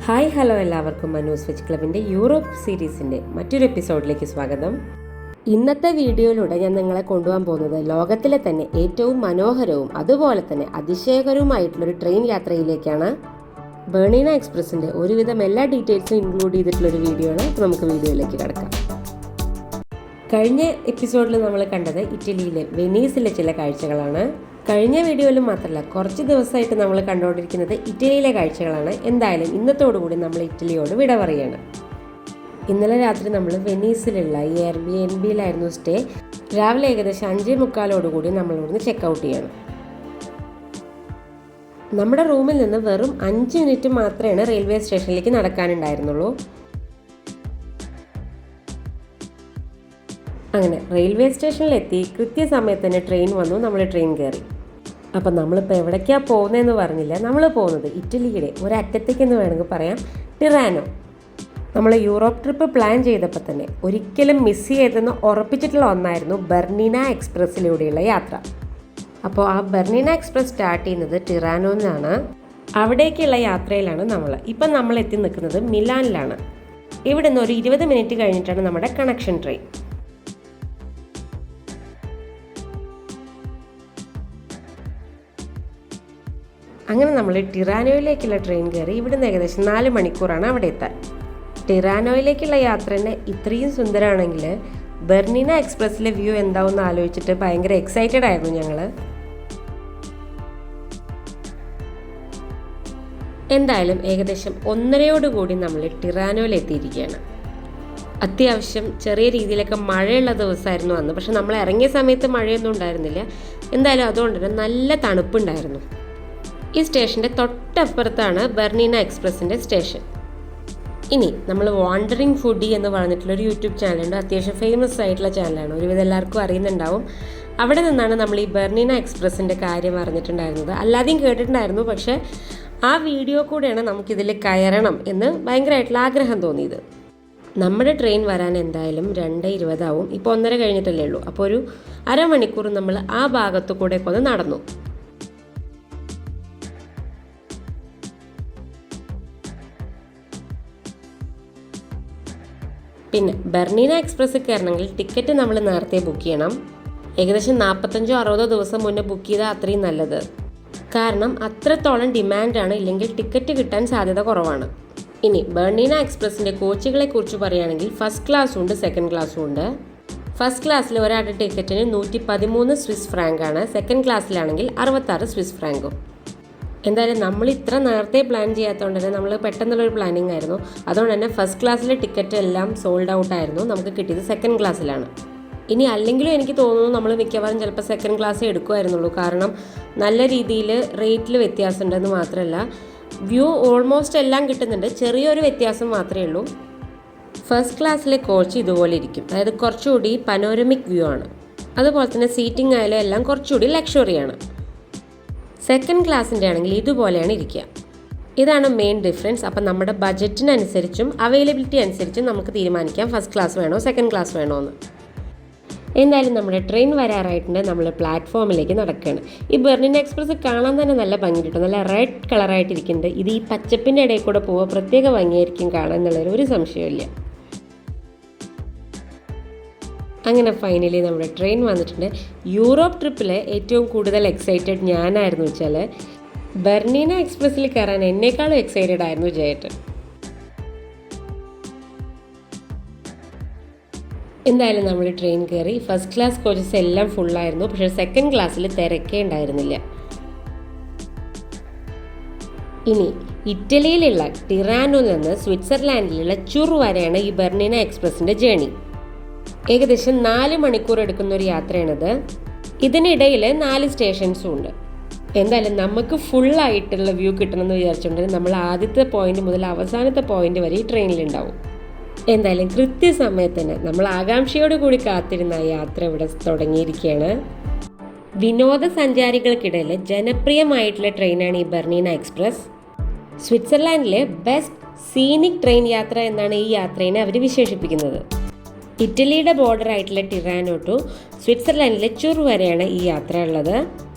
Hi hello എല്ലാവർക്കും Manu's veg ക്ലബിൻ്റെ Europe സീരീസിൻ്റെ മറ്റൊരു എപ്പിസോഡിലേക്ക് സ്വാഗതം. ഇന്നത്തെ വീഡിയോയിലൂടെ ഞാൻ നിങ്ങളെ കൊണ്ടുപോകാൻ പോകുന്നത് ലോകത്തിലെ തന്നെ ഏറ്റവും മനോഹരവും അതുപോലെ തന്നെ അതിശയകരവുമായിട്ടുള്ളൊരു ട്രെയിൻ യാത്രയിലേക്കാണ്. ബെർണീന എക്സ്പ്രസിൻ്റെ ഒരുവിധം എല്ലാ ഡീറ്റെയിൽസും ഇൻക്ലൂഡ് ചെയ്തിട്ടുള്ളൊരു വീഡിയോ ആണ്. അപ്പോൾ നമുക്ക് വീഡിയോയിലേക്ക് കിടക്കാം. കഴിഞ്ഞ എപ്പിസോഡിൽ നമ്മൾ കണ്ടത് ഇറ്റലിയിലെ വെനീസിലെ ചില കാഴ്ചകളാണ്. കഴിഞ്ഞ വീഡിയോയിലും മാത്രമല്ല, കുറച്ച് ദിവസമായിട്ട് നമ്മൾ കണ്ടുകൊണ്ടിരിക്കുന്നത് ഇറ്റലിയിലെ കാഴ്ചകളാണ്. എന്തായാലും ഇന്നത്തോടുകൂടി നമ്മൾ ഇറ്റലിയോട് വിട പറയുകയാണ്. ഇന്നലെ രാത്രി നമ്മൾ വെനീസിലുള്ള എയർബിഎൻബിയിലായിരുന്നു സ്റ്റേ. രാവിലെ ഏകദേശം 5:45 നമ്മൾ ഇവിടുന്ന് ചെക്കൗട്ട് ചെയ്യണം. നമ്മുടെ റൂമിൽ നിന്ന് വെറും 5 മിനിറ്റ് മാത്രമേ റെയിൽവേ സ്റ്റേഷനിലേക്ക് നടക്കാനുണ്ടായിരുന്നുള്ളൂ. അങ്ങനെ റെയിൽവേ സ്റ്റേഷനിലെത്തി കൃത്യസമയത്ത് തന്നെ ട്രെയിൻ വന്നു. നമ്മൾ ട്രെയിൻ കയറി. അപ്പം നമ്മളിപ്പോൾ എവിടേക്കാണ് പോകുന്നതെന്ന് പറഞ്ഞില്ല. നമ്മൾ പോകുന്നത് ഇറ്റലിയുടെ ഒരറ്റത്തേക്കെന്ന് വേണമെങ്കിൽ പറയാം, ടിറാനോ. നമ്മൾ യൂറോപ്പ് ട്രിപ്പ് പ്ലാൻ ചെയ്തപ്പോൾ തന്നെ ഒരിക്കലും മിസ് ചെയ്തെന്ന് ഉറപ്പിച്ചിട്ടുള്ള ഒന്നായിരുന്നു ബെർണീന എക്സ്പ്രസ്സിലൂടെയുള്ള യാത്ര. അപ്പോൾ ആ ബെർണീന എക്സ്പ്രസ് സ്റ്റാർട്ട് ചെയ്യുന്നത് ടിറാനോയിൽ നിന്നാണ്. അവിടേക്കുള്ള യാത്രയിലാണ് നമ്മൾ. ഇപ്പം നമ്മൾ എത്തി നിൽക്കുന്നത് മിലാനിലാണ്. ഇവിടെ നിന്ന് ഒരു 20 മിനിറ്റ് കഴിഞ്ഞിട്ടാണ് നമ്മുടെ കണക്ഷൻ ട്രെയിൻ. അങ്ങനെ നമ്മൾ ടിറാനോയിലേക്കുള്ള ട്രെയിൻ കയറി. ഇവിടുന്ന് ഏകദേശം 4 മണിക്കൂറാണ് അവിടെ എത്താൻ. ടിറാനോയിലേക്കുള്ള യാത്ര തന്നെ ഇത്രയും സുന്ദരമാണെങ്കിൽ ബെർണീന എക്സ്പ്രസ്സിലെ വ്യൂ എന്താവും ആലോചിച്ചിട്ട് ഭയങ്കര എക്സൈറ്റഡ് ആയിരുന്നു ഞങ്ങൾ. എന്തായാലും ഏകദേശം 1:30 നമ്മൾ ടിറാനോയിൽ എത്തിയിരിക്കുകയാണ്. അത്യാവശ്യം ചെറിയ രീതിയിലൊക്കെ മഴയുള്ള ദിവസമായിരുന്നു അന്ന്. പക്ഷെ നമ്മൾ ഇറങ്ങിയ സമയത്ത് മഴയൊന്നും ഉണ്ടായിരുന്നില്ല. എന്തായാലും അതുകൊണ്ട് തന്നെ നല്ല തണുപ്പുണ്ടായിരുന്നു. ഈ സ്റ്റേഷൻ്റെ തൊട്ടപ്പുറത്താണ് ബെർണീന എക്സ്പ്രസിൻ്റെ സ്റ്റേഷൻ. ഇനി നമ്മൾ വാണ്ടറിങ് ഫുഡി എന്ന് പറഞ്ഞിട്ടുള്ളൊരു യൂട്യൂബ് ചാനലുണ്ട്. അത്യാവശ്യം ഫേമസ് ആയിട്ടുള്ള ചാനലാണ്, ഒരുവിധം എല്ലാവർക്കും അറിയുന്നുണ്ടാവും. അവിടെ നിന്നാണ് നമ്മൾ ഈ ബെർണീന എക്സ്പ്രസിൻ്റെ കാര്യം അറിഞ്ഞിട്ടുണ്ടായിരുന്നത്. അല്ലാതെയും കേട്ടിട്ടുണ്ടായിരുന്നു. പക്ഷേ ആ വീഡിയോ കൂടെയാണ് നമുക്കിതിൽ കയറണം എന്ന് ഭയങ്കരമായിട്ടുള്ള ആഗ്രഹം തോന്നിയത്. നമ്മുടെ ട്രെയിൻ വരാൻ എന്തായാലും 2:20 ആവും. ഇപ്പോൾ 1:30 കഴിഞ്ഞിട്ടല്ലേ ഉള്ളൂ. അപ്പോൾ ഒരു അരമണിക്കൂർ നമ്മൾ ആ ഭാഗത്തു കൂടെയൊക്കെ ഒന്ന് നടന്നു. പിന്നെ ബെർണീന എക്സ്പ്രസ് കയറണമെങ്കിൽ ടിക്കറ്റ് നമ്മൾ നേരത്തെ ബുക്ക് ചെയ്യണം. ഏകദേശം 45-60 ദിവസം മുന്നേ ബുക്ക് ചെയ്താൽ അത്രയും നല്ലത്. കാരണം അത്രത്തോളം ഡിമാൻഡാണ്. ഇല്ലെങ്കിൽ ടിക്കറ്റ് കിട്ടാൻ സാധ്യത കുറവാണ്. ഇനി ബെർണീന എക്സ്പ്രസിൻ്റെ കോച്ചുകളെ കുറിച്ച് പറയുകയാണെങ്കിൽ ഫസ്റ്റ് ക്ലാസ്സും ഉണ്ട്, സെക്കൻഡ് ക്ലാസ്സും ഉണ്ട്. ഫസ്റ്റ് ക്ലാസ്സിൽ ഒരാളുടെ ടിക്കറ്റിന് 113 സ്വിസ് ഫ്രാങ്ക് ആണ്. സെക്കൻഡ് ക്ലാസ്സിലാണെങ്കിൽ 66 സ്വിസ് ഫ്രാങ്കും. എന്തായാലും നമ്മൾ ഇത്ര നേരത്തെ പ്ലാൻ ചെയ്യാത്തതുകൊണ്ട് തന്നെ നമ്മൾ പെട്ടെന്നുള്ളൊരു പ്ലാനിങ് ആയിരുന്നു. അതുകൊണ്ട് തന്നെ ഫസ്റ്റ് ക്ലാസ്സിലെ ടിക്കറ്റ് എല്ലാം സോൾഡ് ഔട്ട് ആയിരുന്നു. നമുക്ക് കിട്ടിയത് സെക്കൻഡ് ക്ലാസ്സിലാണ്. ഇനി അല്ലെങ്കിലും എനിക്ക് തോന്നുന്നു നമ്മൾ മിക്കവാറും ചിലപ്പോൾ സെക്കൻഡ് ക്ലാസ് എടുക്കുമായിരുന്നുള്ളൂ. കാരണം നല്ല രീതിയിൽ റേറ്റിൽ വ്യത്യാസമുണ്ടെന്ന് മാത്രമല്ല, വ്യൂ ഓൾമോസ്റ്റ് എല്ലാം കിട്ടുന്നുണ്ട്. ചെറിയൊരു വ്യത്യാസം മാത്രമേ ഉള്ളൂ. ഫസ്റ്റ് ക്ലാസ്സിലെ കോച്ച് ഇതുപോലെ ഇരിക്കും. അതായത് കുറച്ചുകൂടി പനോരമിക് വ്യൂ ആണ്. അതുപോലെ തന്നെ സീറ്റിംഗ് ആയാലും എല്ലാം കുറച്ചുകൂടി ലക്ഷറിയാണ്. സെക്കൻഡ് ക്ലാസ്സിൻ്റെ ആണെങ്കിൽ ഇതുപോലെയാണ് ഇരിക്കുക. ഇതാണ് മെയിൻ ഡിഫറൻസ്. അപ്പം നമ്മുടെ ബജറ്റിനനുസരിച്ചും അവൈലബിലിറ്റി അനുസരിച്ചും നമുക്ക് തീരുമാനിക്കാം ഫസ്റ്റ് ക്ലാസ് വേണോ സെക്കൻഡ് ക്ലാസ് വേണോ എന്ന്. എന്തായാലും നമ്മുടെ ട്രെയിൻ വരാറായിട്ടുണ്ട്. നമ്മൾ പ്ലാറ്റ്ഫോമിലേക്ക് നടക്കുകയാണ്. ഈ ബെർണീന എക്സ്പ്രസ് കാണാൻ തന്നെ നല്ല ഭംഗി കിട്ടും. നല്ല റെഡ് കളറായിട്ടിരിക്കുന്നുണ്ട്. ഇത് ഈ പച്ചപ്പിൻ്റെ ഇടയിൽ കൂടെ പോവുക പ്രത്യേക ഭംഗിയായിരിക്കും കാണാൻ എന്നുള്ളൊരു ഒരു സംശയമില്ല. അങ്ങനെ ഫൈനലി നമ്മുടെ ട്രെയിൻ വന്നിട്ടുണ്ട്. യൂറോപ്പ് ട്രിപ്പിൽ ഏറ്റവും കൂടുതൽ എക്സൈറ്റഡ് ഞാനായിരുന്നു വെച്ചാൽ ബെർണീന എക്സ്പ്രസ്സിൽ കയറാൻ എന്നേക്കാളും എക്സൈറ്റഡ് ആയിരുന്നു ജയേട്ടൻ. എന്തായാലും നമ്മൾ ട്രെയിൻ കയറി. ഫസ്റ്റ് ക്ലാസ് കോച്ചസ് എല്ലാം ഫുള്ളായിരുന്നു. പക്ഷേ സെക്കൻഡ് ക്ലാസ്സിൽ തിരക്കേ ഉണ്ടായിരുന്നില്ല. ഇനി ഇറ്റലിയിലുള്ള ടിറാനോയിൽ നിന്ന് സ്വിറ്റ്സർലാൻഡിലുള്ള ചുർ വരെയാണ് ഈ ബെർണീന എക്സ്പ്രസിൻ്റെ ജേണി. ഏകദേശം 4 മണിക്കൂർ എടുക്കുന്ന ഒരു യാത്രയാണിത്. ഇതിനിടയിൽ 4 സ്റ്റേഷൻസും ഉണ്ട്. എന്തായാലും നമുക്ക് ഫുള്ളായിട്ടുള്ള വ്യൂ കിട്ടണമെന്ന് വിചാരിച്ചുകൊണ്ട് നമ്മൾ ആദ്യത്തെ പോയിന്റ് മുതൽ അവസാനത്തെ പോയിന്റ് വരെ ഈ ട്രെയിനിലുണ്ടാവും. എന്തായാലും കൃത്യസമയത്ത് തന്നെ നമ്മൾ ആകാംക്ഷയോട് കൂടി കാത്തിരുന്ന യാത്ര ഇവിടെ തുടങ്ങിയിരിക്കുകയാണ്. വിനോദസഞ്ചാരികൾക്കിടയിൽ ജനപ്രിയമായിട്ടുള്ള ട്രെയിനാണ് ഈ ബെർണീന എക്സ്പ്രസ്. സ്വിറ്റ്സർലാൻഡിലെ ബെസ്റ്റ് സീനിക് ട്രെയിൻ യാത്ര എന്നാണ് ഈ യാത്രയെ അവർ വിശേഷിപ്പിക്കുന്നത്. ഇറ്റലിയുടെ ബോർഡർ ആയിട്ടുള്ള ടിറാനോ ടു സ്വിറ്റ്സർലാൻഡിലെ ചുർ വരെയാണ് ഈ യാത്ര ഉള്ളത്.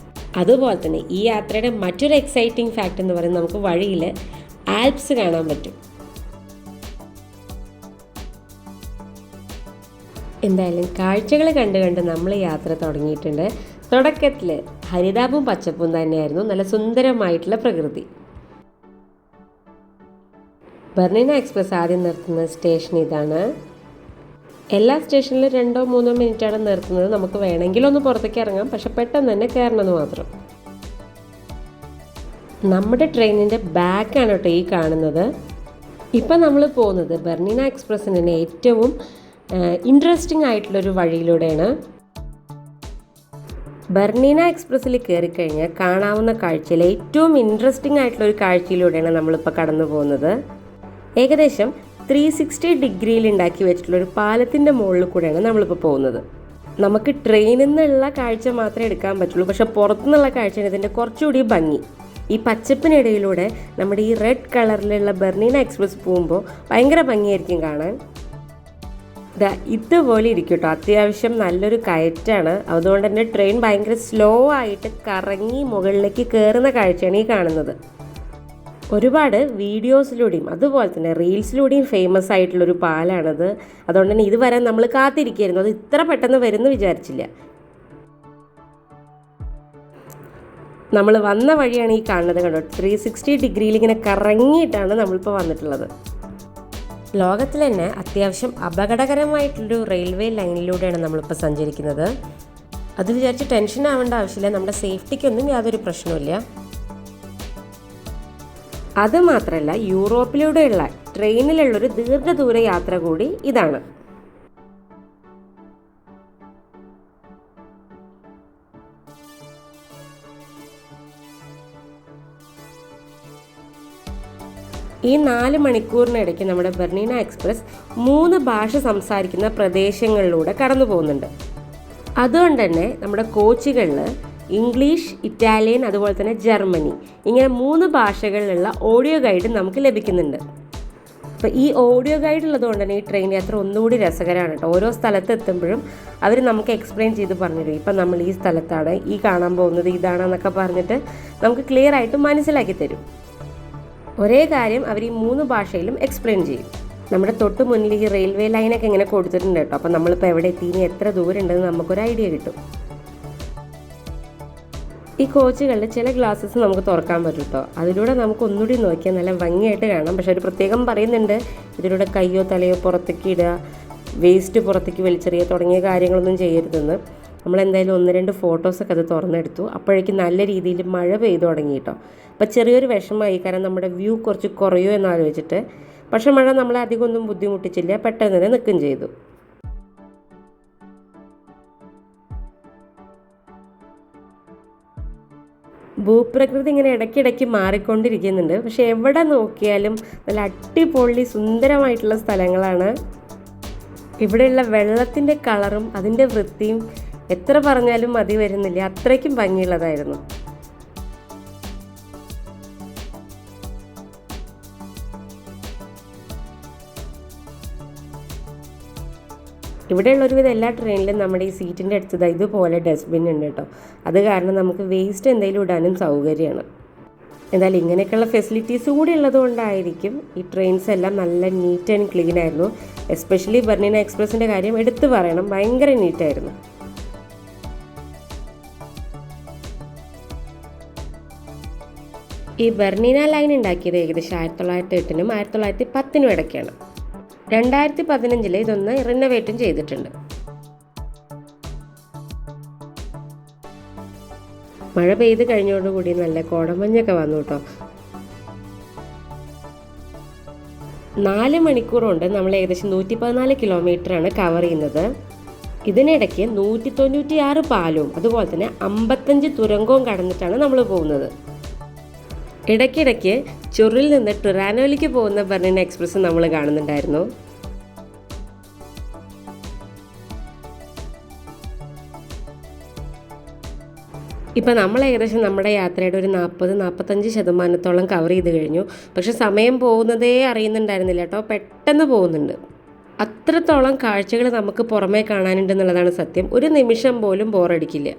അതുപോലെ തന്നെ ഈ യാത്രയുടെ മറ്റൊരു എക്സൈറ്റിംഗ് ഫാക്റ്റ് എന്ന് പറയുന്നത് നമുക്ക് വഴിയിൽ ആൽപ്സ് കാണാൻ പറ്റും. എന്തായാലും കാഴ്ചകൾ കണ്ട് കണ്ട് നമ്മൾ യാത്ര തുടങ്ങിയിട്ടുണ്ട്. തുടക്കത്തിൽ ഹരിതാപവും പച്ചപ്പും തന്നെയായിരുന്നു, നല്ല സുന്ദരമായിട്ടുള്ള പ്രകൃതി. ബർണീന എക്സ്പ്രസ് ആദ്യം നിർത്തുന്ന സ്റ്റേഷൻ ഇതാണ്. എല്ലാ സ്റ്റേഷനിലും 2-3 മിനിറ്റാണ് നിർത്തുന്നത്. നമുക്ക് വേണമെങ്കിലൊന്ന് പുറത്തേക്ക് ഇറങ്ങാം, പക്ഷെ പെട്ടെന്ന് തന്നെ കയറണമെന്ന് മാത്രം. നമ്മുടെ ട്രെയിനിൻ്റെ ബാക്കാണ് കേട്ടോ ഈ കാണുന്നത്. ഇപ്പം നമ്മൾ പോകുന്നത് ബർണീന എക്സ്പ്രസ്സിന് തന്നെ ഏറ്റവും ഇൻട്രസ്റ്റിംഗ് ആയിട്ടുള്ളൊരു വഴിയിലൂടെയാണ്. ബർണീന എക്സ്പ്രസ്സിൽ കയറിക്കഴിഞ്ഞാൽ കാണാവുന്ന കാഴ്ചയിൽ ഏറ്റവും ഇൻട്രസ്റ്റിംഗ് ആയിട്ടുള്ളൊരു കാഴ്ചയിലൂടെയാണ് നമ്മളിപ്പോൾ കടന്നു പോകുന്നത്. ഏകദേശം 360 ഡിഗ്രിയിൽ ഉണ്ടാക്കി വെച്ചിട്ടുള്ളൊരു പാലത്തിൻ്റെ മുകളിൽ കൂടെയാണ് നമ്മളിപ്പോൾ പോകുന്നത്. നമുക്ക് ട്രെയിനിൽ നിന്നുള്ള കാഴ്ച മാത്രമേ എടുക്കാൻ പറ്റുള്ളൂ, പക്ഷെ പുറത്തുനിന്നുള്ള കാഴ്ചയാണ് ഇതിൻ്റെ കുറച്ചുകൂടി ഭംഗി. ഈ പച്ചപ്പിനിടയിലൂടെ നമ്മുടെ ഈ റെഡ് കളറിലുള്ള ബർണീന എക്സ്പ്രസ് പോകുമ്പോൾ ഭയങ്കര ഭംഗിയായിരിക്കും കാണാൻ. ഇതുപോലെ ഇരിക്കും കേട്ടോ. അത്യാവശ്യം നല്ലൊരു കയറ്റാണ്, അതുകൊണ്ട് തന്നെ ട്രെയിൻ ഭയങ്കര സ്ലോ ആയിട്ട് കറങ്ങി മുകളിലേക്ക് കയറുന്ന കാഴ്ചയാണ് ഈ കാണുന്നത്. ഒരുപാട് വീഡിയോസിലൂടെയും അതുപോലെ തന്നെ റീൽസിലൂടെയും ഫേമസ് ആയിട്ടുള്ളൊരു പാലാണത്. അതുകൊണ്ട് തന്നെ ഇത് വരാൻ നമ്മൾ കാത്തിരിക്കുകയായിരുന്നു. അത് ഇത്ര പെട്ടെന്ന് വരുമെന്ന് വിചാരിച്ചില്ല. നമ്മൾ വന്ന വഴിയാണ് ഈ കാണുന്നത് കണ്ടോ. 360 ഡിഗ്രിയിൽ ഇങ്ങനെ കറങ്ങിയിട്ടാണ് നമ്മളിപ്പോൾ വന്നിട്ടുള്ളത്. ലോകത്തിൽ തന്നെ അത്യാവശ്യം അപകടകരമായിട്ടുള്ളൊരു റെയിൽവേ ലൈനിലൂടെയാണ് നമ്മളിപ്പോൾ സഞ്ചരിക്കുന്നത്. അത് വിചാരിച്ച് ടെൻഷൻ ആവേണ്ട ആവശ്യമില്ല, നമ്മുടെ സേഫ്റ്റിക്കൊന്നും യാതൊരു പ്രശ്നമില്ല. അതുമാത്രമല്ല, യൂറോപ്പിലൂടെയുള്ള ട്രെയിനിലുള്ളൊരു ദീർഘദൂര യാത്ര കൂടി ഇതാണ്. ഈ 4 മണിക്കൂറിനിടയ്ക്ക് നമ്മുടെ ബർണീന എക്സ്പ്രസ് 3 ഭാഷ സംസാരിക്കുന്ന പ്രദേശങ്ങളിലൂടെ കടന്നു പോകുന്നുണ്ട്. അതുകൊണ്ട് തന്നെ നമ്മുടെ കോച്ചുകളിൽ ഇംഗ്ലീഷ്, ഇറ്റാലിയൻ, അതുപോലെ തന്നെ ജർമ്മനി, ഇങ്ങനെ 3 ഭാഷകളിലുള്ള ഓഡിയോ ഗൈഡ് നമുക്ക് ലഭിക്കുന്നുണ്ട്. അപ്പോൾ ഈ ഓഡിയോ ഗൈഡ് ഉള്ളതുകൊണ്ട് തന്നെ ഈ ട്രെയിൻ യാത്ര ഒന്നുകൂടി രസകരമാണ് കേട്ടോ. ഓരോ സ്ഥലത്ത് എത്തുമ്പോഴും അവർ നമുക്ക് എക്സ്പ്ലെയിൻ ചെയ്ത് പറഞ്ഞുതരും. ഇപ്പം നമ്മൾ ഈ സ്ഥലത്താണ്, ഈ കാണാൻ പോകുന്നത് ഇതാണെന്നൊക്കെ പറഞ്ഞിട്ട് നമുക്ക് ക്ലിയർ ആയിട്ട് മനസ്സിലാക്കി തരും. ഒരേ കാര്യം അവർ ഈ 3 ഭാഷയിലും എക്സ്പ്ലെയിൻ ചെയ്യും. നമ്മുടെ തൊട്ട് മുന്നിൽ ഈ റെയിൽവേ ലൈനൊക്കെ ഇങ്ങനെ കൊടുത്തിട്ടുണ്ട് കേട്ടോ. അപ്പോൾ നമ്മളിപ്പോൾ എവിടെ എത്തി, ഇനി എത്ര ദൂരം ഉണ്ടെന്ന് നമുക്കൊരു ഐഡിയ കിട്ടും. ഈ കോച്ചുകളിൽ ചില ഗ്ലാസ്സസ് നമുക്ക് തുറക്കാൻ പറ്റും കേട്ടോ. അതിലൂടെ നമുക്ക് ഒന്നുകൂടി നോക്കിയാൽ നല്ല ഭംഗിയായിട്ട് കാണാം. പക്ഷെ ഒരു പ്രത്യേകം പറയുന്നുണ്ട്, ഇതിലൂടെ കയ്യോ തലയോ പുറത്തേക്ക് ഇടുക, വേസ്റ്റ് പുറത്തേക്ക് വലിച്ചെറിയുക തുടങ്ങിയ കാര്യങ്ങളൊന്നും ചെയ്യരുതെന്ന്. നമ്മളെന്തായാലും 1-2 ഫോട്ടോസൊക്കെ അത് തുറന്നെടുത്തു. അപ്പോഴേക്കും നല്ല രീതിയിൽ മഴ പെയ്തു തുടങ്ങി കേട്ടോ. അപ്പോൾ ചെറിയൊരു വിഷമമായി, കാരണം നമ്മുടെ വ്യൂ കുറച്ച് കുറയോ എന്നാലോചിച്ചിട്ട്. പക്ഷെ മഴ നമ്മളെ അധികം ഒന്നും ബുദ്ധിമുട്ടിച്ചില്ല, പെട്ടെന്ന് തന്നെ നിൽക്കുകയും ചെയ്തു. ഭൂപ്രകൃതി ഇങ്ങനെ ഇടയ്ക്കിടയ്ക്ക് മാറിക്കൊണ്ടിരിക്കുന്നുണ്ട്. പക്ഷെ എവിടെ നോക്കിയാലും നല്ല അടിപൊളി സുന്ദരമായിട്ടുള്ള സ്ഥലങ്ങളാണ്. ഇവിടെയുള്ള വെള്ളത്തിൻ്റെ കളറും അതിൻ്റെ വൃത്തിയും എത്ര പറഞ്ഞാലും മതി വരുന്നില്ല, അത്രയ്ക്കും ഭംഗിയുള്ളതായിരുന്നു. ഇവിടെയുള്ള ഒരുവിധം എല്ലാ ട്രെയിനിലും നമ്മുടെ ഈ സീറ്റിൻ്റെ അടുത്തത് ഇതുപോലെ ഡസ്റ്റ്ബിൻ ഉണ്ട് കേട്ടോ. അത് കാരണം നമുക്ക് വേസ്റ്റ് എന്തെങ്കിലും ഇടാനും സൗകര്യമാണ്. എന്തായാലും ഇങ്ങനെയൊക്കെയുള്ള ഫെസിലിറ്റീസ് കൂടി ഉള്ളതുകൊണ്ടായിരിക്കും ഈ ട്രെയിൻസ് എല്ലാം നല്ല നീറ്റ് ആൻഡ് ക്ലീൻ ആയിരുന്നു. എസ്പെഷ്യലി ബർണീന എക്സ്പ്രസിൻ്റെ കാര്യം എടുത്തു പറയണം, ഭയങ്കര നീറ്റായിരുന്നു. ഈ ബർണീന ലൈൻ ഉണ്ടാക്കിയത് ഏകദേശം 1908-നും 1910-നും ഇടയ്ക്കാണ്. 2015 ഇതൊന്ന് റിനോവേറ്റും ചെയ്തിട്ടുണ്ട്. മഴ പെയ്ത് കഴിഞ്ഞോടുകൂടി നല്ല കോടമഞ്ഞൊക്കെ വന്നു കേട്ടോ. 4 മണിക്കൂർ കൊണ്ട് നമ്മൾ ഏകദേശം 114 കിലോമീറ്ററാണ് കവർ ചെയ്യുന്നത്. ഇതിനിടയ്ക്ക് 196 പാലവും അതുപോലെ തന്നെ 55 തുരങ്കവും കടന്നിട്ടാണ് നമ്മൾ പോകുന്നത്. ഇടയ്ക്കിടയ്ക്ക് ചുറിൽ നിന്ന് ടുറാനോയിലേക്ക് പോകുന്ന ബർണീന എക്സ്പ്രസ് നമ്മൾ കാണുന്നുണ്ടായിരുന്നു. ഇപ്പം നമ്മൾ ഏകദേശം നമ്മുടെ യാത്രയുടെ ഒരു 40-45% കവർ ചെയ്ത് കഴിഞ്ഞു. പക്ഷെ സമയം പോകുന്നതേ അറിയുന്നുണ്ടായിരുന്നില്ല കേട്ടോ, പെട്ടെന്ന് പോകുന്നുണ്ട്. അത്രത്തോളം കാഴ്ചകൾ നമുക്ക് പുറമേ കാണാനുണ്ടെന്നുള്ളതാണ് സത്യം. ഒരു നിമിഷം പോലും ബോറടിക്കില്ല.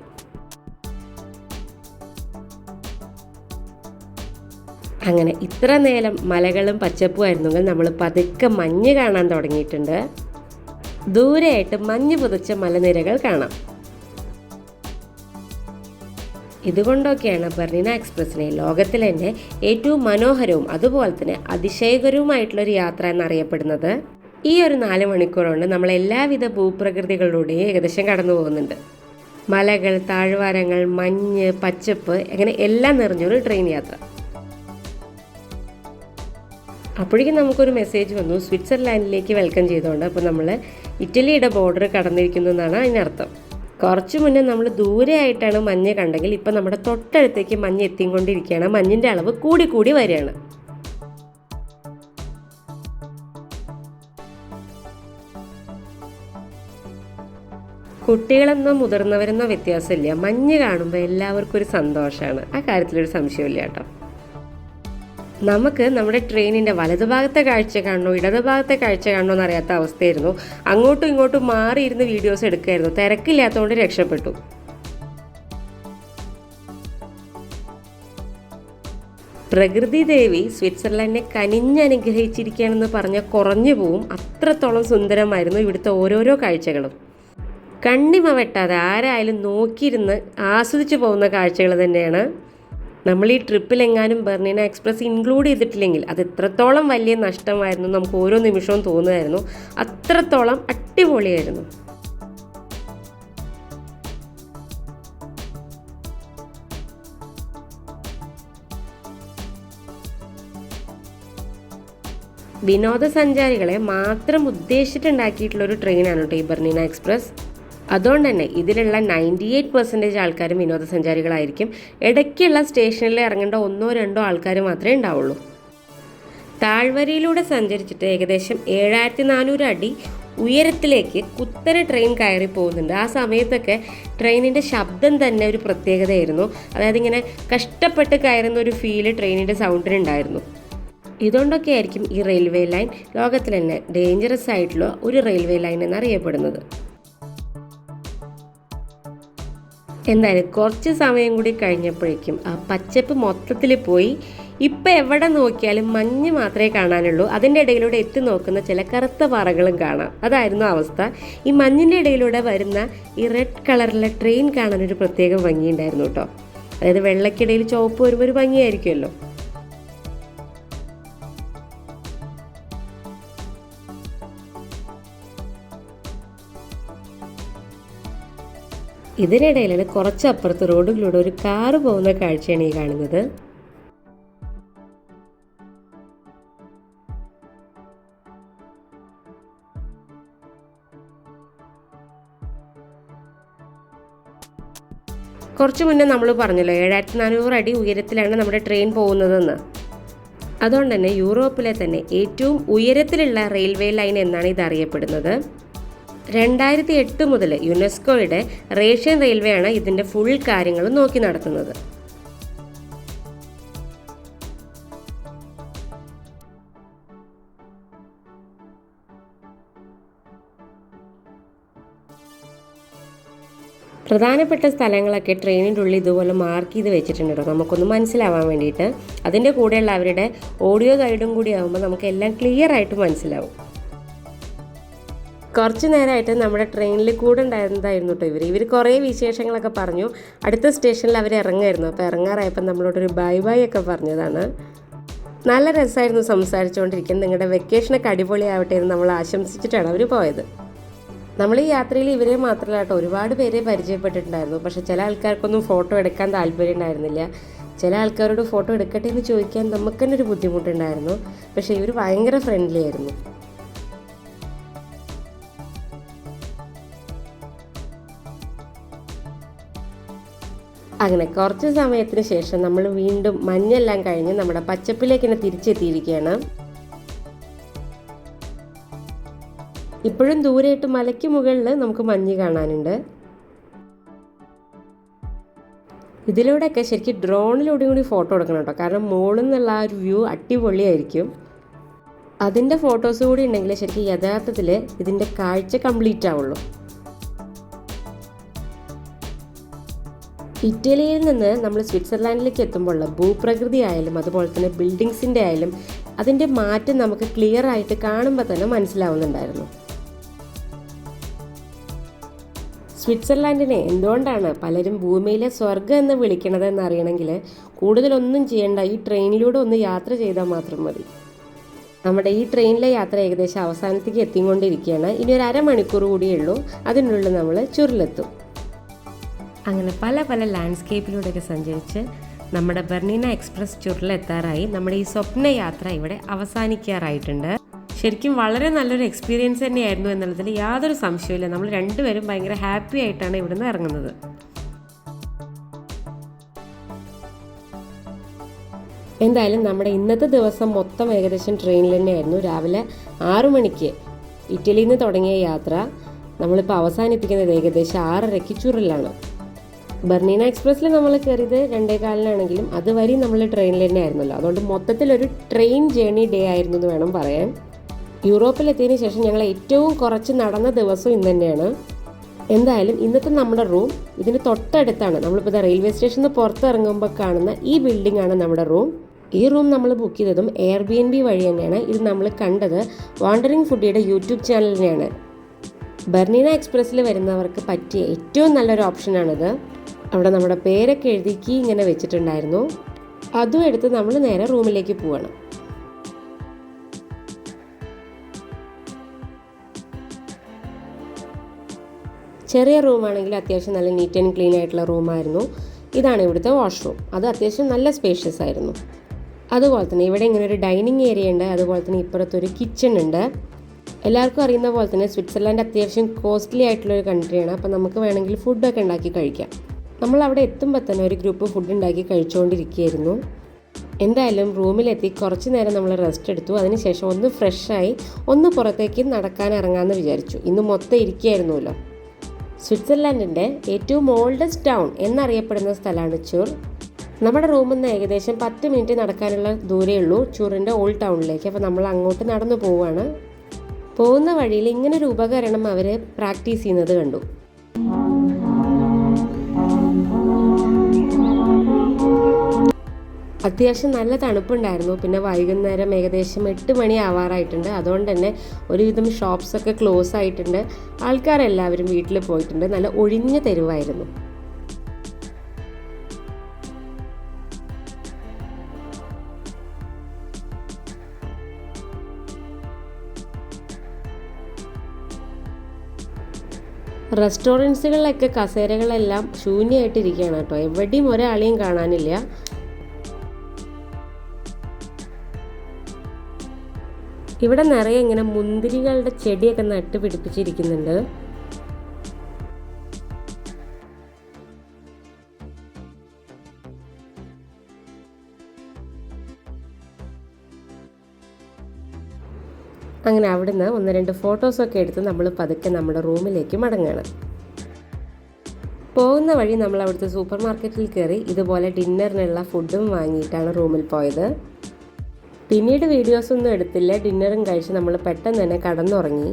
അങ്ങനെ ഇത്ര നേരം മലകളും പച്ചപ്പും ആയിരുന്നെങ്കിൽ നമ്മൾ പതുക്കെ മഞ്ഞ് കാണാൻ തുടങ്ങിയിട്ടുണ്ട്. ദൂരെയായിട്ട് മഞ്ഞ് പുതച്ച മലനിരകൾ കാണാം. ഇതുകൊണ്ടൊക്കെയാണ് ബർണിന എക്സ്പ്രസിനെ ലോകത്തിലെ തന്നെ ഏറ്റവും മനോഹരവും അതുപോലെ തന്നെ അതിശയകരവുമായിട്ടുള്ളൊരു യാത്ര എന്നറിയപ്പെടുന്നത്. ഈ ഒരു 4 മണിക്കൂർ കൊണ്ട് നമ്മൾ എല്ലാവിധ ഭൂപ്രകൃതികളിലൂടെയും ഏകദേശം കടന്നു പോകുന്നുണ്ട്. മലകൾ, താഴ്വാരങ്ങൾ, മഞ്ഞ്, പച്ചപ്പ്, അങ്ങനെ എല്ലാം നിറഞ്ഞൊരു ട്രെയിൻ യാത്ര. അപ്പോഴേക്കും നമുക്കൊരു മെസ്സേജ് വന്നു, സ്വിറ്റ്സർലാൻഡിലേക്ക് വെൽക്കം ചെയ്തുകൊണ്ട്. അപ്പോൾ നമ്മൾ ഇറ്റലിയുടെ ബോർഡർ കടന്നിരിക്കുന്നു എന്നാണ് അതിനർത്ഥം. കുറച്ച് മുന്നേ നമ്മൾ ദൂരെയായിട്ടാണ് മഞ്ഞ് കണ്ടെങ്കിൽ ഇപ്പം നമ്മുടെ തൊട്ടടുത്തേക്ക് മഞ്ഞ് എത്തിക്കൊണ്ടിരിക്കുകയാണ്. മഞ്ഞിൻ്റെ അളവ് കൂടി കൂടി വരികയാണ്. കുട്ടികളെന്നോ മുതിർന്നവരെന്നോ വ്യത്യാസമില്ല, മഞ്ഞ് കാണുമ്പോൾ എല്ലാവർക്കും ഒരു സന്തോഷമാണ്. ആ കാര്യത്തിലൊരു സംശയമില്ല കേട്ടോ. നമുക്ക് നമ്മുടെ ട്രെയിനിൻ്റെ വലതുഭാഗത്തെ കാഴ്ച കാണണോ ഇടതുഭാഗത്തെ കാഴ്ച കാണണോ എന്നറിയാത്ത അവസ്ഥയായിരുന്നു. അങ്ങോട്ടും ഇങ്ങോട്ടും മാറിയിരുന്ന് വീഡിയോസ് എടുക്കുമായിരുന്നു. തിരക്കില്ലാത്തതുകൊണ്ട് രക്ഷപ്പെട്ടു. പ്രകൃതി ദേവി സ്വിറ്റ്സർലൻഡിനെ കനിഞ്ഞനുഗ്രഹിച്ചിരിക്കുകയാണെന്ന് പറഞ്ഞാൽ കുറഞ്ഞു പോവും. അത്രത്തോളം സുന്ദരമായിരുന്നു ഇവിടുത്തെ ഓരോരോ കാഴ്ചകളും. കണ്ണിമ വെട്ടാതെ ആരായാലും നോക്കിയിരുന്ന് ആസ്വദിച്ചു പോകുന്ന കാഴ്ചകൾ തന്നെയാണ്. നമ്മൾ ഈ ട്രിപ്പിലെങ്ങാനും ബർണിന എക്സ്പ്രസ് ഇൻക്ലൂഡ് ചെയ്തിട്ടില്ലെങ്കിൽ അത് എത്രത്തോളം വലിയ നഷ്ടമായിരുന്നു നമുക്ക് ഓരോ നിമിഷവും തോന്നുമായിരുന്നു. അത്രത്തോളം അടിപൊളിയായിരുന്നു. വിനോദസഞ്ചാരികളെ മാത്രം ഉദ്ദേശിച്ചിട്ടുണ്ടാക്കിയിട്ടുള്ളൊരു ട്രെയിനാണ് കേട്ടോ ഈ ബർണിന എക്സ്പ്രസ്. അതുകൊണ്ട് തന്നെ ഇതിലുള്ള 98% ആൾക്കാരും വിനോദസഞ്ചാരികളായിരിക്കും. ഇടയ്ക്കുള്ള സ്റ്റേഷനിൽ ഇറങ്ങേണ്ട 1-2 ആൾക്കാർ മാത്രമേ ഉണ്ടാവുള്ളൂ. താഴ്വരയിലൂടെ സഞ്ചരിച്ചിട്ട് ഏകദേശം 7400 അടി ഉയരത്തിലേക്ക് കുത്തനെ ട്രെയിൻ കയറി പോകുന്നുണ്ട്. ആ സമയത്തൊക്കെ ട്രെയിനിൻ്റെ ശബ്ദം തന്നെ ഒരു പ്രത്യേകതയായിരുന്നു. അതായത് ഇങ്ങനെ കഷ്ടപ്പെട്ട് കയറുന്ന ഒരു ഫീല് ട്രെയിനിൻ്റെ സൗണ്ടിനുണ്ടായിരുന്നു. ഇതുകൊണ്ടൊക്കെ ആയിരിക്കും ഈ റെയിൽവേ ലൈൻ ലോകത്തിൽ തന്നെ ഡേഞ്ചറസ് ആയിട്ടുള്ള ഒരു റെയിൽവേ ലൈൻ എന്നറിയപ്പെടുന്നത്. എന്തായാലും കുറച്ച് സമയം കൂടി കഴിഞ്ഞപ്പോഴേക്കും ആ പച്ചപ്പ് മൊത്തത്തിൽ പോയി. ഇപ്പം എവിടെ നോക്കിയാലും മഞ്ഞ് മാത്രമേ കാണാനുള്ളൂ. അതിൻ്റെ ഇടയിലൂടെ എത്തി നോക്കുന്ന ചില കറുത്ത പാറകളും കാണാം. അതായിരുന്നു അവസ്ഥ. ഈ മഞ്ഞിൻ്റെ ഇടയിലൂടെ വരുന്ന ഈ റെഡ് കളറിലെ ട്രെയിൻ കാണാനൊരു പ്രത്യേക ഭംഗിയുണ്ടായിരുന്നു കേട്ടോ. അതായത് വെള്ളക്കിടയിൽ ചുവപ്പ് വരുമ്പോൾ ഒരു ഭംഗിയായിരിക്കുമല്ലോ. ഇതിനിടയിലാണ് കുറച്ചപ്പുറത്ത് റോഡുകളിലൂടെ ഒരു കാറ് പോകുന്ന കാഴ്ചയാണ് ഈ കാണുന്നത്. കുറച്ച് മുന്നേ നമ്മൾ പറഞ്ഞല്ലോ 7400 അടി ഉയരത്തിലാണ് നമ്മുടെ ട്രെയിൻ പോകുന്നതെന്ന്. അതുകൊണ്ട് തന്നെ യൂറോപ്പിലെ തന്നെ ഏറ്റവും ഉയരത്തിലുള്ള റെയിൽവേ ലൈൻ എന്നാണ് ഇത് അറിയപ്പെടുന്നത്. 2008 മുതൽ യുനെസ്കോയുടെ റേഷ്യൻ റെയിൽവേ ആണ് ഇതിൻ്റെ ഫുൾ കാര്യങ്ങളും നോക്കി നടത്തുന്നത്. പ്രധാനപ്പെട്ട സ്ഥലങ്ങളൊക്കെ ട്രെയിനിൻ്റെ ഉള്ളിൽ ഇതുപോലെ മാർക്ക് ചെയ്ത് വെച്ചിട്ടുണ്ട് കേട്ടോ, നമുക്കൊന്ന് മനസ്സിലാവാൻ വേണ്ടിയിട്ട്. അതിൻ്റെ കൂടെയുള്ള അവരുടെ ഓഡിയോ ഗൈഡും കൂടി ആകുമ്പോൾ നമുക്ക് എല്ലാം ക്ലിയർ ആയിട്ട് മനസ്സിലാവും. കുറച്ച് നേരമായിട്ട് നമ്മുടെ ട്രെയിനിൽ കൂടെ ഉണ്ടായിരുന്നതായിരുന്നു കേട്ടോ ഇവർ കുറേ വിശേഷങ്ങളൊക്കെ പറഞ്ഞു. അടുത്ത സ്റ്റേഷനിൽ അവർ ഇറങ്ങായിരുന്നു. അപ്പോൾ ഇറങ്ങാറായപ്പോൾ നമ്മളോടൊരു ബൈ ബൈ ഒക്കെ പറഞ്ഞതാണ്. നല്ല രസമായിരുന്നു സംസാരിച്ചുകൊണ്ടിരിക്കുന്നത്. നിങ്ങളുടെ വെക്കേഷനൊക്കെ അടിപൊളിയാവട്ടെ എന്ന് നമ്മൾ ആശംസിച്ചിട്ടാണ് അവർ പോയത്. നമ്മൾ ഈ യാത്രയിൽ ഇവരെ മാത്രമല്ല കേട്ടോ ഒരുപാട് പേരെ പരിചയപ്പെട്ടിട്ടുണ്ടായിരുന്നു. പക്ഷേ ചില ആൾക്കാർക്കൊന്നും ഫോട്ടോ എടുക്കാൻ താല്പര്യം ഉണ്ടായിരുന്നില്ല. ചില ആൾക്കാരോട് ഫോട്ടോ എടുക്കട്ടെ എന്ന് ചോദിക്കാൻ നമുക്ക് തന്നെ ഒരു ബുദ്ധിമുട്ടുണ്ടായിരുന്നു. പക്ഷേ ഇവർ ഭയങ്കര ഫ്രണ്ട്ലി ആയിരുന്നു. അങ്ങനെ കുറച്ച് സമയത്തിന് ശേഷം നമ്മൾ വീണ്ടും മഞ്ഞെല്ലാം കഴിഞ്ഞ് നമ്മുടെ പച്ചപ്പിലേക്ക് തന്നെ തിരിച്ചെത്തിയിരിക്കുകയാണ്. ഇപ്പോഴും ദൂരെയായിട്ട് മലയ്ക്ക് മുകളിൽ നമുക്ക് മഞ്ഞ് കാണാനുണ്ട്. ഇതിലൂടെയൊക്കെ ശരിക്കും ഡ്രോണിലൂടെയും കൂടി ഫോട്ടോ എടുക്കണം കേട്ടോ, കാരണം മുകളിൽ നിന്നുള്ള ആ ഒരു വ്യൂ അടിപൊളിയായിരിക്കും. അതിൻ്റെ ഫോട്ടോസ് കൂടി ഉണ്ടെങ്കിൽ ശരിക്കും യഥാർത്ഥത്തിൽ ഇതിൻ്റെ കാഴ്ച കംപ്ലീറ്റ് ആവുള്ളൂ. ഇറ്റലിയിൽ നിന്ന് നമ്മൾ സ്വിറ്റ്സർലാൻഡിലേക്ക് എത്തുമ്പോൾ ഭൂപ്രകൃതി ആയാലും അതുപോലെ തന്നെ ബിൽഡിങ്സിൻ്റെ ആയാലും അതിൻ്റെ മാറ്റം നമുക്ക് ക്ലിയർ ആയിട്ട് കാണുമ്പോൾ തന്നെ മനസ്സിലാവുന്നുണ്ടായിരുന്നു. സ്വിറ്റ്സർലാൻഡിനെ എന്തുകൊണ്ടാണ് പലരും ഭൂമിയിലെ സ്വർഗ്ഗം എന്ന് വിളിക്കണത് എന്നറിയണമെങ്കിൽ കൂടുതലൊന്നും ചെയ്യേണ്ട, ഈ ട്രെയിനിലൂടെ ഒന്ന് യാത്ര ചെയ്താൽ മാത്രം മതി. നമ്മുടെ ഈ ട്രെയിനിലെ യാത്ര ഏകദേശം അവസാനത്തേക്ക് എത്തിക്കൊണ്ടിരിക്കുകയാണ്. ഇനി ഒരു അരമണിക്കൂർ കൂടിയേ ഉള്ളൂ, അതിനുള്ളിൽ നമ്മൾ ചുരുളെത്തും. അങ്ങനെ പല പല ലാൻഡ്സ്കേപ്പിലൂടെയൊക്കെ സഞ്ചരിച്ച് നമ്മുടെ ബെർണീന എക്സ്പ്രസ് ചുരുളെത്താറായി. നമ്മുടെ ഈ സ്വപ്ന യാത്ര ഇവിടെ അവസാനിക്കാറായിട്ടുണ്ട്. ശരിക്കും വളരെ നല്ലൊരു എക്സ്പീരിയൻസ് തന്നെയായിരുന്നു എന്നുള്ളതിൽ യാതൊരു സംശയമില്ല. നമ്മൾ രണ്ടുപേരും ഭയങ്കര ഹാപ്പി ആയിട്ടാണ് ഇവിടുന്ന് ഇറങ്ങുന്നത്. എന്തായാലും നമ്മുടെ ഇന്നത്തെ ദിവസം മൊത്തം ഏകദേശം ട്രെയിനിൽ തന്നെയായിരുന്നു. രാവിലെ 6 മണിക്ക് ഇറ്റലിയിൽ നിന്ന് തുടങ്ങിയ യാത്ര നമ്മളിപ്പോൾ അവസാനിപ്പിക്കുന്നത് ഏകദേശം 6:30 ചുരുളിലാണ്. ബെർണീന എക്സ്പ്രസ്സിൽ നമ്മൾ കയറിയത് 2:15 അതുവരെ നമ്മൾ ട്രെയിനിൽ തന്നെ ആയിരുന്നല്ലോ. അതുകൊണ്ട് മൊത്തത്തിലൊരു ട്രെയിൻ ജേർണി ഡേ ആയിരുന്നു എന്ന് വേണം പറയാൻ. യൂറോപ്പിലെത്തിയതിന് ശേഷം ഞങ്ങൾ ഏറ്റവും കുറച്ച് നടന്ന ദിവസം ഇന്ന് തന്നെയാണ്. എന്തായാലും ഇന്നത്തെ നമ്മുടെ റൂം ഇതിന് തൊട്ടടുത്താണ്. നമ്മളിപ്പോൾ റെയിൽവേ സ്റ്റേഷനിൽ പുറത്തിറങ്ങുമ്പോൾ കാണുന്ന ഈ ബിൽഡിംഗ് ആണ് നമ്മുടെ റൂം. ഈ റൂം നമ്മൾ ബുക്ക് ചെയ്തതും Airbnb വഴി തന്നെയാണ്. ഇത് നമ്മൾ കണ്ടത് വാണ്ടറിങ് ഫുഡിയുടെ യൂട്യൂബ് ചാനലിനെയാണ്. ബെർണീന എക്സ്പ്രസ്സിൽ വരുന്നവർക്ക് പറ്റിയ ഏറ്റവും നല്ലൊരു ഓപ്ഷനാണിത്. അവിടെ നമ്മുടെ പേരൊക്കെ എഴുതി കീ ഇങ്ങനെ വെച്ചിട്ടുണ്ടായിരുന്നു. അതും എടുത്ത് നമ്മൾ നേരെ റൂമിലേക്ക് പോവാണ്. ചെറിയ റൂമാണെങ്കിൽ അത്യാവശ്യം നല്ല നീറ്റ് ആൻഡ് ക്ലീൻ ആയിട്ടുള്ള റൂമായിരുന്നു. ഇതാണ് ഇവിടുത്തെ വാഷ്റൂം. അത് അത്യാവശ്യം നല്ല സ്പേഷ്യസ് ആയിരുന്നു. അതുപോലെ തന്നെ ഇവിടെ ഇങ്ങനെ ഒരു ഡൈനിങ് ഏരിയ ഉണ്ട്. അതുപോലെ തന്നെ ഇപ്പുറത്തൊരു കിച്ചൺ ഉണ്ട്. എല്ലാവർക്കും അറിയുന്ന പോലെ തന്നെ സ്വിറ്റ്സർലാൻഡ് അത്യാവശ്യം കോസ്റ്റ്ലി ആയിട്ടുള്ളൊരു കൺട്രിയാണ്. അപ്പോൾ നമുക്ക് വേണമെങ്കിൽ ഫുഡൊക്കെ ഉണ്ടാക്കി കഴിക്കാം. നമ്മൾ അവിടെ എത്തുമ്പോൾ തന്നെ ഒരു ഗ്രൂപ്പ് ഫുഡ് ഉണ്ടാക്കി കഴിച്ചുകൊണ്ടിരിക്കുകയായിരുന്നു. എന്തായാലും റൂമിലെത്തി കുറച്ച് നേരം നമ്മൾ റെസ്റ്റ് എടുത്തു. അതിനുശേഷം ഒന്ന് ഫ്രഷായി ഒന്ന് പുറത്തേക്ക് നടക്കാൻ ഇറങ്ങാമെന്ന് വിചാരിച്ചു. ഇന്ന് മൊത്തം ഇരിക്കുകയായിരുന്നല്ലോ. സ്വിറ്റ്സർലാൻഡിൻ്റെ ഏറ്റവും ഓൾഡസ്റ്റ് ടൗൺ എന്നറിയപ്പെടുന്ന സ്ഥലമാണ് ചുർ. നമ്മുടെ റൂമിൽ നിന്ന് ഏകദേശം 10 മിനിറ്റ് നടക്കാനുള്ള ദൂരമേ ഉള്ളൂ ചുറിൻ്റെ ഓൾഡ് ടൗണിലേക്ക്. അപ്പോൾ നമ്മൾ അങ്ങോട്ട് നടന്നു പോവുകയാണ്. പോകുന്ന വഴിയിൽ ഇങ്ങനൊരു ഉപകരണം അവർ പ്രാക്ടീസ് ചെയ്യുന്നത് കണ്ടു. അത്യാവശ്യം നല്ല തണുപ്പുണ്ടായിരുന്നു. പിന്നെ വൈകുന്നേരം ഏകദേശം 8 മണി ആവാറായിട്ടുണ്ട്. അതുകൊണ്ട് തന്നെ ഒരുവിധം ഷോപ്സൊക്കെ ക്ലോസ് ആയിട്ടുണ്ട്. ആൾക്കാരെല്ലാവരും വീട്ടിൽ പോയിട്ടുണ്ട്. നല്ല ഒഴിഞ്ഞ തെരുവായിരുന്നു. റെസ്റ്റോറൻറ്റ്സുകളിലൊക്കെ കസേരകളെല്ലാം ശൂന്യമായിട്ടിരിക്കുകയാണ് കേട്ടോ. എവിടെയും ഒരാളെയും കാണാനില്ല. ഇവിടെ നിറയെ ഇങ്ങനെ മുന്തിരികളുടെ ചെടിയൊക്കെ നട്ട് പിടിപ്പിച്ചിരിക്കുന്നുണ്ട്. അങ്ങനെ അവിടുന്ന് 1-2 ഫോട്ടോസൊക്കെ എടുത്ത് നമ്മൾ പതുക്കെ നമ്മുടെ റൂമിലേക്ക് മടങ്ങുകയാണ്. പോകുന്ന വഴി നമ്മൾ അവിടുത്തെ സൂപ്പർ മാർക്കറ്റിൽ കയറി ഇതുപോലെ ഡിന്നറിനുള്ള ഫുഡും വാങ്ങിയിട്ടാണ് റൂമിൽ പോയത്. പിന്നീട് വീഡിയോസൊന്നും എടുത്തില്ല. ഡിന്നറും കഴിച്ച് നമ്മൾ പെട്ടെന്ന് തന്നെ കടന്നുറങ്ങി.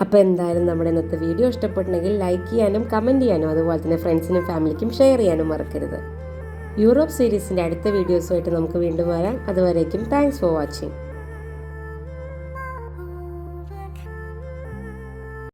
അപ്പോൾ എന്തായാലും നമ്മുടെ ഇന്നത്തെ വീഡിയോ ഇഷ്ടപ്പെട്ടുണ്ടെങ്കിൽ ലൈക്ക് ചെയ്യാനും കമൻറ്റ് ചെയ്യാനും അതുപോലെ തന്നെ ഫ്രണ്ട്സിനും ഫാമിലിക്കും ഷെയർ ചെയ്യാനും മറക്കരുത്. യൂറോപ്പ് സീരീസിൻ്റെ അടുത്ത വീഡിയോസുമായിട്ട് നമുക്ക് വീണ്ടും വരാം. അതുവരേക്കും താങ്ക്സ് ഫോർ വാച്ചിങ്.